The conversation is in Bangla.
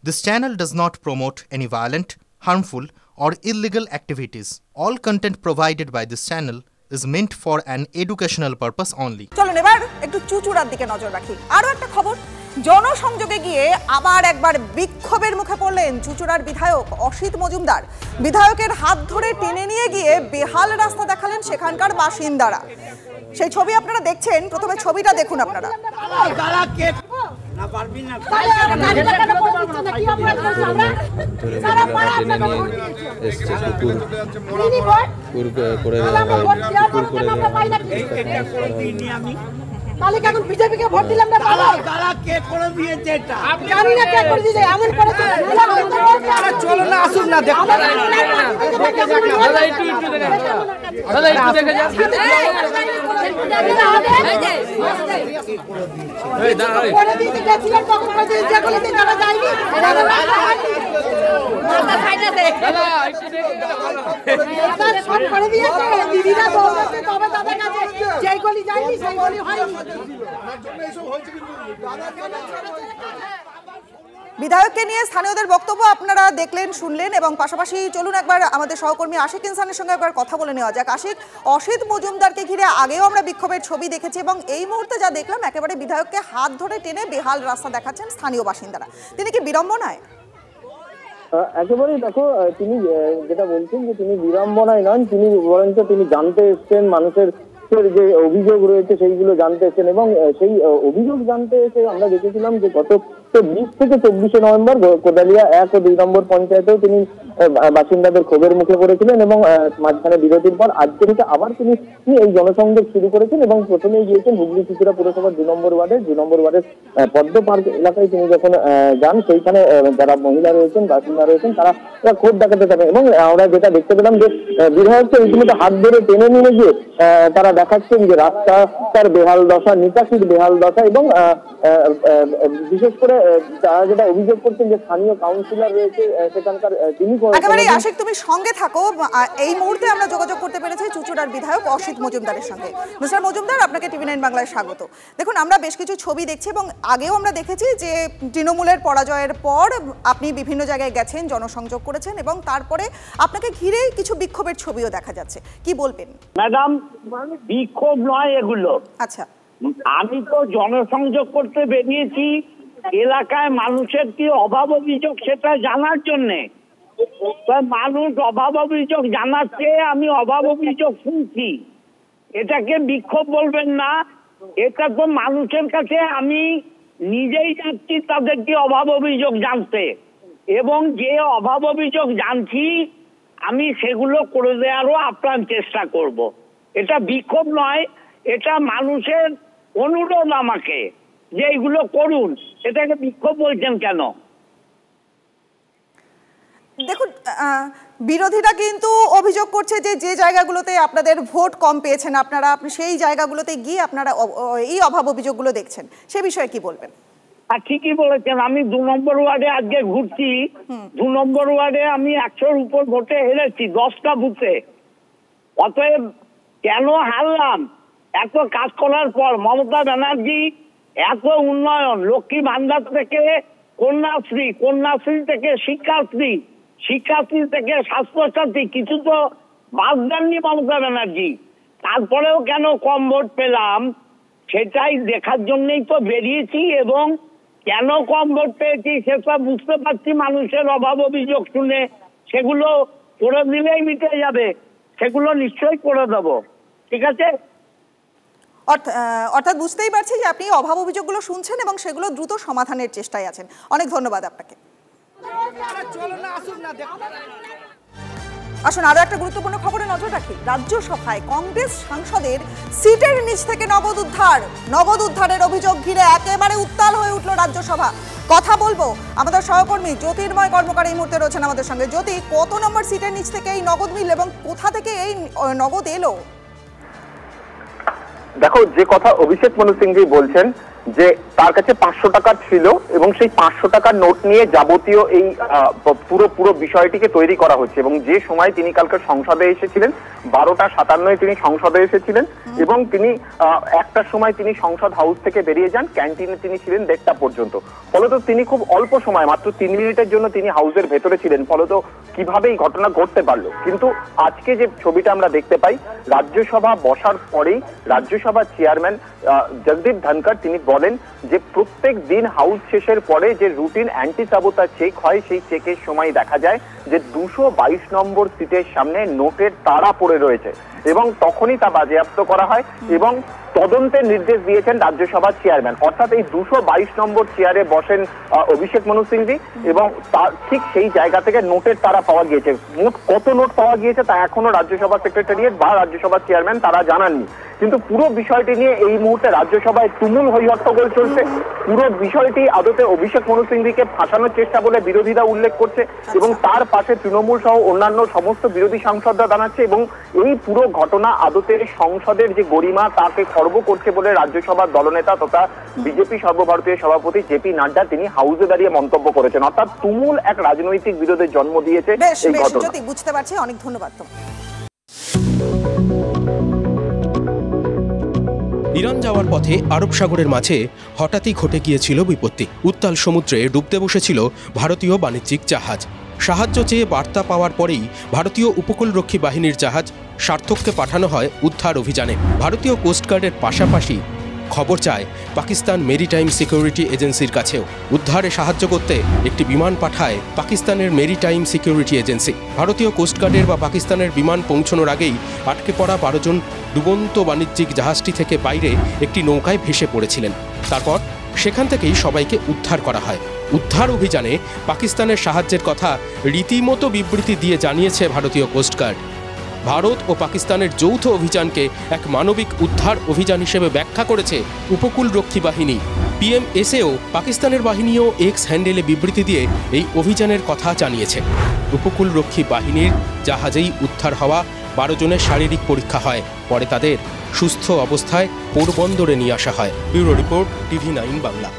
This channel does not promote any violent, harmful, or illegal activities. All content provided by this channel is meant for an educational purpose only. চলুন এবার একটু চুচুড়ার দিকে নজর রাখি। আরো একটা খবর, জনসংযোগে গিয়ে আবার একবার বিক্ষোভের মুখে পড়লেন চুচুড়ার বিধায়ক অসিত মজুমদার। বিধায়কের হাত ধরে টেনে নিয়ে গিয়ে বেহাল রাস্তা দেখালেন সেখানকার বাসিন্দারা। সেই ছবি আপনারা দেখছেন, প্রথমে ছবিটা দেখুন আপনারা। মালিক এখন বিজেপিকে ভোট দিলাম না, তারা কে করে দিয়েছে এটা আমি জানি না, কে করে দিয়েছে এমন করে। চলো না, আসুন না, দেখো দাদা, একটু দেখে যান দাদা, একটু দেখে যান। এই দাঁড়া, করে দিয়েছে গেছিলেন তখন করে দিয়েছে, এখন দিন দাদা যায়নি, মাথা সাইডে দে দাদা, একটু দেখে দাদা, সব করে দিয়েছে দিদিরা দৌড়াচ্ছে, তবে তাদের কাছে যেই গলি যায়নি সেই গলি হয়নি। বিধায়ককে নিয়ে স্থানীয়দের বক্তব্য আপনারা দেখলেন, শুনলেন, এবং পাশাপাশি চলুন একবার আমাদের সহকর্মী আশিক ইনসানের সঙ্গে একবার কথা বলে নেওয়া যাক। আশিক, অসিত মজুমদারকে ঘিরে আগেও আমরা বিক্ষোভের ছবি দেখেছি এবং এই মুহূর্তে যা দেখলাম একেবারে বিধায়ককে হাত ধরে টেনে বেহাল রাস্তা দেখাচ্ছেন স্থানীয় বাসিন্দারা। তিনি কি বিড়ম্বনায়? একেবারেই দেখো, তিনি যেটা বলছেন যে তিনি বিড়ম্বনায় নন, তিনি বরঞ্চ তিনি জানতে এসছেন মানুষের যে অভিযোগ রয়েছে সেইগুলো জানতে এসেছেন, এবং সেই অভিযোগ জানতে এসে আমরা দেখেছিলাম যে গত 20 থেকে 24 নভেম্বর কোদালিয়া 1 ও 2 নম্বর পঞ্চায়েতেও তিনি বাসিন্দাদের ক্ষোভের মুখে পড়েছিলেন, এবং মাঝখানে বিরতির পর আজকে থেকে আবার তিনি এই জনসংযোগ শুরু করেছেন, এবং প্রথমেই গিয়েছেন হুগলি চুচুড়া পুরসভার 2 নম্বর ওয়ার্ডের পদ্ম পার্ক এলাকায় তিনি যখন যান, সেইখানে যারা মহিলা রয়েছেন, বাসিন্দা রয়েছেন, তারা ক্ষোভ দেখাতে থাকেন, এবং আমরা যেটা দেখতে পেলাম যে বিধায়ককে রীতিমতো হাত ধরে টেনে নিয়ে গিয়ে তারা দেখাচ্ছেন যে রাস্তার বেহাল দশা, নিকাশির বেহাল দশা, এবং বিশেষ করে তারা যেটা অভিযোগ করছেন যে স্থানীয় কাউন্সিলর রয়েছে সেখানকার, তিনি একেবারে আশিক তুমি সঙ্গে থাকো। এই মুহূর্তে আমরা যোগাযোগ করতে পেরেছি চুচুড়ার বিধায়ক অসিত মজুমদারের সঙ্গে। মিস্টার মজুমদার, আপনাকে টিভি9 বাংলায় স্বাগত। দেখুন, আমরা বেশ কিছু ছবি দেখছি এবং আগেও আমরা দেখেছি যে তৃণমূলের পরাজয়ের পর আপনি বিভিন্ন জায়গায় গেছেন, জনসংযোগ করেছেন, এবং তারপরে আপনাকে ঘিরে কিছু বিক্ষোভের ছবিও দেখা যাচ্ছে। কি বলবেন? ম্যাডাম, বিক্ষোভ নয় এগুলো। আচ্ছা, আমি তো জনসংযোগ করতে বেরিয়েছি এলাকায় মানুষের কি অভাব অভিযোগ সেটা জানার জন্যে। মানুষ অভাব অভিযোগ জানাচ্ছে, আমি অভাব অভিযোগ শুনছি, এটাকে বিক্ষোভ বলবেন না। এটা তো মানুষের কাছে আমি নিজেই যাচ্ছি তাদের কি অভাব অভিযোগ জানতে, এবং যে অভাব অভিযোগ জানছি আমি সেগুলো করে দেওয়ারও আপ্রাণ চেষ্টা করব। এটা বিক্ষোভ নয়, এটা মানুষের অনুরোধ আমাকে যে এইগুলো করুন। এটাকে বিক্ষোভ বলছেন কেন? দেখুন, বিরোধীরা কিন্তু অভিযোগ করছে যে যে জায়গাগুলোতে আপনাদের ভোট কম পেয়েছেন আপনারা, সেই জায়গাগুলোতে গিয়ে আপনারা এই অভাব অভিযোগগুলো দেখছেন, সে বিষয়ে কি বলবেন? ঠিকই বলেছেন, আমি 2 নম্বর ওয়ার্ডে আজকে ঘুরছি। 2 নম্বর ওয়ার্ডে আমি 100-র উপর ভোটে হেরেছি 10টা বুথে। অতএব কেন হারলাম? এত কাজ করার পর মমতা ব্যানার্জি এত উন্নয়ন, লক্ষ্মী ভান্ডার থেকে কন্যাশ্রী থেকে শিক্ষাশ্রী থেকে স্বাস্থ্যসাথী, কিছু তো বাদ দেননি মমতা ব্যানার্জি। তারপরেও কেন কম ভোট পেলাম সেটাই দেখার জন্যই তো বেরিয়েছি, এবং কেন কম ভোট পেয়েছি সেটা বুঝতে পারছি মানুষের অভাব অভিযোগ শুনে। সেগুলো করে দিলেই মিটে যাবে, সেগুলো নিশ্চয়ই করে দেবো। ঠিক আছে? অর্থাৎ বুঝতেই পারছি যে আপনি অভাব অভিযোগগুলো শুনছেন এবং সেগুলো দ্রুত সমাধানের চেষ্টায় আছেন। অনেক ধন্যবাদ আপনাকে। আসুন আরো একটা গুরুত্বপূর্ণ খবরে নজর রাখি। রাজ্যসভায় কংগ্রেস সাংসদের সিটের নিচ থেকে নগদ উদ্ধারের অভিযোগ ঘিরে একেবারে উত্তাল হয়ে উঠল রাজ্যসভা। কথা বলবো আমাদের সহকর্মী জ্যোতির্ময় কর্মকার এই মুহূর্তে রয়েছেন আমাদের সঙ্গে। জ্যোতি, কত নম্বর সিটের নিচ থেকে এই নগদ মিল এবং কোথা থেকে এই নগদ এলো? দেখো, যে কথা অভিষেক মনু সিংজি বলছেন যে তার কাছে 500 টাকা ছিল এবং সেই 500 টাকার নোট নিয়ে যাবতীয় এই পুরো বিষয়টিকে তৈরি করা হচ্ছে। এবং যে সময় তিনি কালকে সংসদে এসেছিলেন 12:57 তিনি সংসদে এসেছিলেন এবং তিনি 1টার সময় তিনি সংসদ হাউস থেকে বেরিয়ে যান। ক্যান্টিনে তিনি ছিলেন 1:30 পর্যন্ত। ফলত তিনি খুব অল্প সময়, মাত্র 3 মিনিটের জন্য তিনি হাউসের ভেতরে ছিলেন। ফলত কিভাবে এই ঘটনা ঘটতে পারলো। কিন্তু আজকে যে ছবিটা আমরা দেখতে পাই, রাজ্যসভা বসার পরেই রাজ্যসভা চেয়ারম্যান জগদীপ ধনখড় তিনি বলেন যে প্রত্যেক দিন হাউস শেষের পরে যে রুটিন অ্যান্টি সাবোতাজ চেক হয়, সেই চেকের সময় দেখা যায় যে 222 নম্বর সিটের সামনে নোটের তাড়া পড়ে রয়েছে এবং তখনই তা বাজেয়াপ্ত করা হয় এবং তদন্তের নির্দেশ দিয়েছেন রাজ্যসভার চেয়ারম্যান। অর্থাৎ এই 222 নম্বর চেয়ারে বসেন অভিষেক মনু সিংভি এবং তার ঠিক সেই জায়গা থেকে নোটের তাড়া পাওয়া গিয়েছে। মোট কত নোট পাওয়া গিয়েছে তা এখনো রাজ্যসভা সেক্রেটারিয়েট বা রাজ্যসভার চেয়ারম্যান তারা জানাননি। কিন্তু পুরো বিষয়টি নিয়ে এই মুহূর্তে রাজ্যসভায় তুমুল হইহট্টগোল চলছে। পুরো বিষয়টি আদতে অভিষেক মনু সিংভিকে ফাঁসানোর চেষ্টা বলে বিরোধীরা উল্লেখ করছে এবং তার পাশে তৃণমূল সহ অন্যান্য সমস্ত বিরোধী সাংসদরা জানাচ্ছে এবং এই পুরো ঘটনা আদতে সংসদের যে গরিমা তাকে খর্ব করছে বলে রাজ্যসভার দলনেতা তথা বিজেপি সর্বভারতীয় সভাপতি জেপি নাড্ডা তিনি হাউসে দাঁড়িয়ে মন্তব্য করেছেন। অর্থাৎ তুমুল এক রাজনৈতিক বিরোধের জন্ম দিয়েছে এই ঘটনা। বুঝতে পারছি, অনেক ধন্যবাদ। ইরান যাওয়ার পথে আরব সাগরের মাঝে হঠাৎই ঘটে গিয়েছিল বিপত্তি। উত্তাল সমুদ্রে ডুবতে বসেছিল ভারতীয় বাণিজ্যিক জাহাজ। সাহায্য চেয়ে বার্তা পাওয়ার পরেই ভারতীয় উপকূলরক্ষী বাহিনীর জাহাজ সার্থককে পাঠানো হয় উদ্ধার অভিযানে। ভারতীয় কোস্টগার্ডের পাশাপাশি খবর চায় পাকিস্তান মেরিটাইম সিকিউরিটি এজেন্সির কাছেও। উদ্ধারে সাহায্য করতে একটি বিমান পাঠায় পাকিস্তানের মেরিটাইম সিকিউরিটি এজেন্সি। ভারতীয় কোস্টগার্ডের বা পাকিস্তানের বিমান পৌঁছানোর আগেই আটকে পড়া 12 জন ডুবন্ত বাণিজ্যিক জাহাজটি থেকে বাইরে একটি নৌকায় ভেসে পড়েছিলেন। তারপর সেখান থেকেই সবাইকে উদ্ধার করা হয়। উদ্ধার অভিযানে পাকিস্তানের সাহায্যের কথা রীতিমতো বিবৃতি দিয়ে জানিয়েছে ভারতীয় কোস্টগার্ড। ভারত ও পাকিস্তানের যৌথ অভিযানকে এক মানবিক উদ্ধার অভিযান হিসেবে ব্যাখ্যা করেছে উপকূলরক্ষী বাহিনী। পিএমএসএও পাকিস্তানের বাহিনীও এক্স হ্যান্ডেলে বিবৃতি দিয়ে এই অভিযানের কথা জানিয়েছে। উপকূলরক্ষী বাহিনীর জাহাজেই উদ্ধার হওয়া 12 জনের শারীরিক পরীক্ষা হয়, পরে তাদের সুস্থ অবস্থায় পোরবন্দরে নিয়ে আসা হয়। Bureau report, TV9 Bangla.